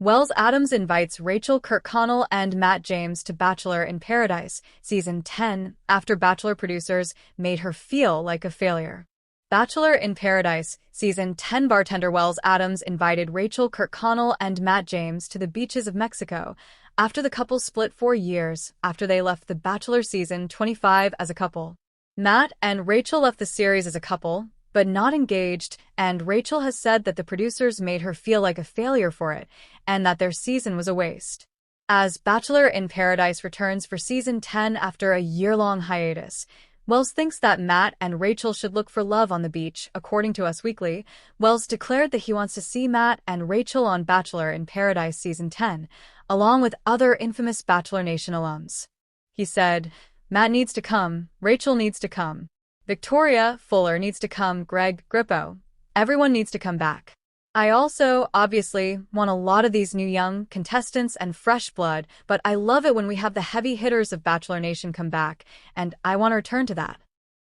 Wells Adams invites Rachael, Kirkconnell, and Matt James to Bachelor in Paradise, Season 10, after Bachelor producers made her feel like a failure. Bachelor in Paradise, Season 10 bartender Wells Adams invited Rachael, Kirkconnell, and Matt James to the beaches of Mexico after the couple split 4 years after they left The Bachelor Season 25 as a couple. Matt and Rachael left the series as a couple, but not engaged, and Rachael has said that the producers made her feel like a failure for it, and that their season was a waste. As Bachelor in Paradise returns for Season 10 after a year-long hiatus, Wells thinks that Matt and Rachael should look for love on the beach. According to Us Weekly, Wells declared that he wants to see Matt and Rachael on Bachelor in Paradise Season 10, along with other infamous Bachelor Nation alums. He said, "Matt needs to come, Rachael needs to come. Victoria Fuller needs to come, Greg Grippo. Everyone needs to come back. I also, obviously, want a lot of these new young contestants and fresh blood, but I love it when we have the heavy hitters of Bachelor Nation come back, and I want to return to that.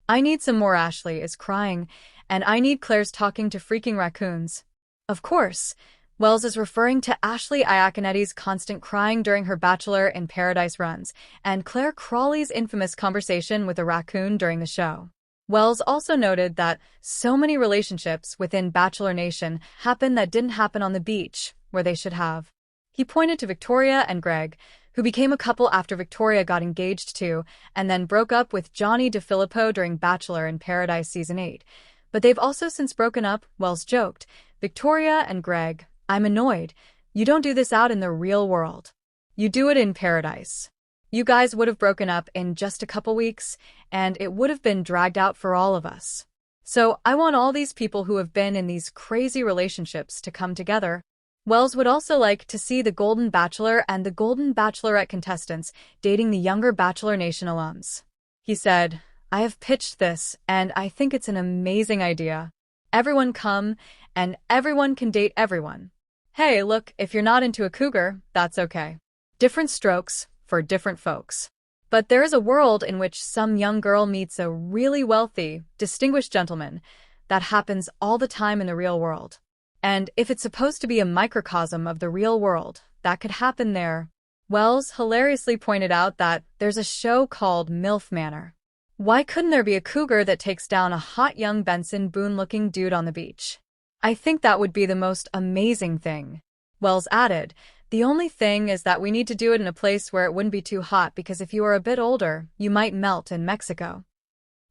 I need some more Ashley is crying, and I need Claire's talking to freaking raccoons." Of course, Wells is referring to Ashley Iaconetti's constant crying during her Bachelor in Paradise runs, and Claire Crawley's infamous conversation with a raccoon during the show. Wells also noted that so many relationships within Bachelor Nation happen that didn't happen on the beach, where they should have. He pointed to Victoria and Greg, who became a couple after Victoria got engaged to, and then broke up with Johnny DeFilippo during Bachelor in Paradise Season 8. But they've also since broken up, Wells joked. "Victoria and Greg, I'm annoyed. You don't do this out in the real world. You do it in Paradise. You guys would have broken up in just a couple weeks, and it would have been dragged out for all of us. So I want all these people who have been in these crazy relationships to come together." Wells would also like to see the Golden Bachelor and the Golden Bachelorette contestants dating the younger Bachelor Nation alums. He said, "I have pitched this, and I think it's an amazing idea. Everyone come, and everyone can date everyone. Hey, look, if you're not into a cougar, that's okay. Different strokes for different folks. But there is a world in which some young girl meets a really wealthy, distinguished gentleman. That happens all the time in the real world. And if it's supposed to be a microcosm of the real world, that could happen there." Wells hilariously pointed out that there's a show called MILF Manor. Why couldn't there be a cougar that takes down a hot young Benson Boone-looking dude on the beach? I think that would be the most amazing thing. Wells added, "The only thing is that we need to do it in a place where it wouldn't be too hot, because if you are a bit older, you might melt in Mexico.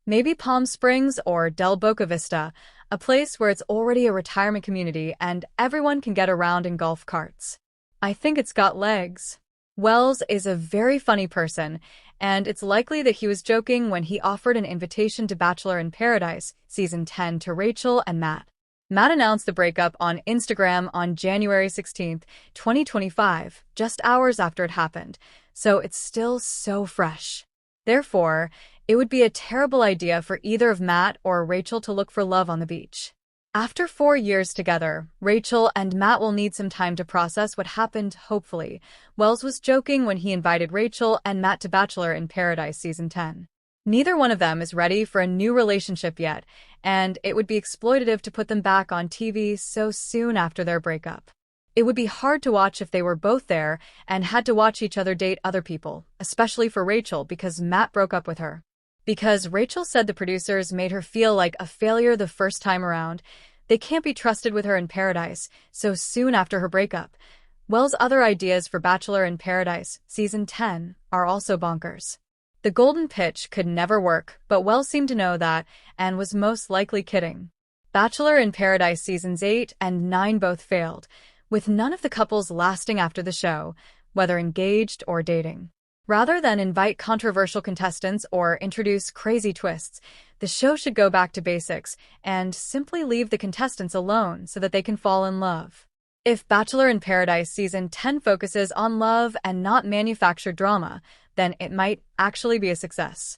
Maybe Palm Springs or Del Boca Vista, a place where it's already a retirement community and everyone can get around in golf carts. I think it's got legs." Wells is a very funny person, and it's likely that he was joking when he offered an invitation to Bachelor in Paradise Season 10 to Rachael and Matt. Matt announced the breakup on Instagram on January 16, 2025, just hours after it happened, so it's still so fresh. Therefore, it would be a terrible idea for either of Matt or Rachael to look for love on the beach. After 4 years together, Rachael and Matt will need some time to process what happened, hopefully. Wells was joking when he invited Rachael and Matt to Bachelor in Paradise Season 10. Neither one of them is ready for a new relationship yet, and it would be exploitative to put them back on TV so soon after their breakup. It would be hard to watch if they were both there and had to watch each other date other people, especially for Rachael because Matt broke up with her. Because Rachael said the producers made her feel like a failure the first time around, they can't be trusted with her in Paradise so soon after her breakup. Wells' other ideas for Bachelor in Paradise Season 10 are also bonkers. The golden pitch could never work, but Wells seemed to know that and was most likely kidding. Bachelor in Paradise Seasons 8 and 9 both failed, with none of the couples lasting after the show, whether engaged or dating. Rather than invite controversial contestants or introduce crazy twists, the show should go back to basics and simply leave the contestants alone so that they can fall in love. If Bachelor in Paradise Season 10 focuses on love and not manufactured drama, then it might actually be a success.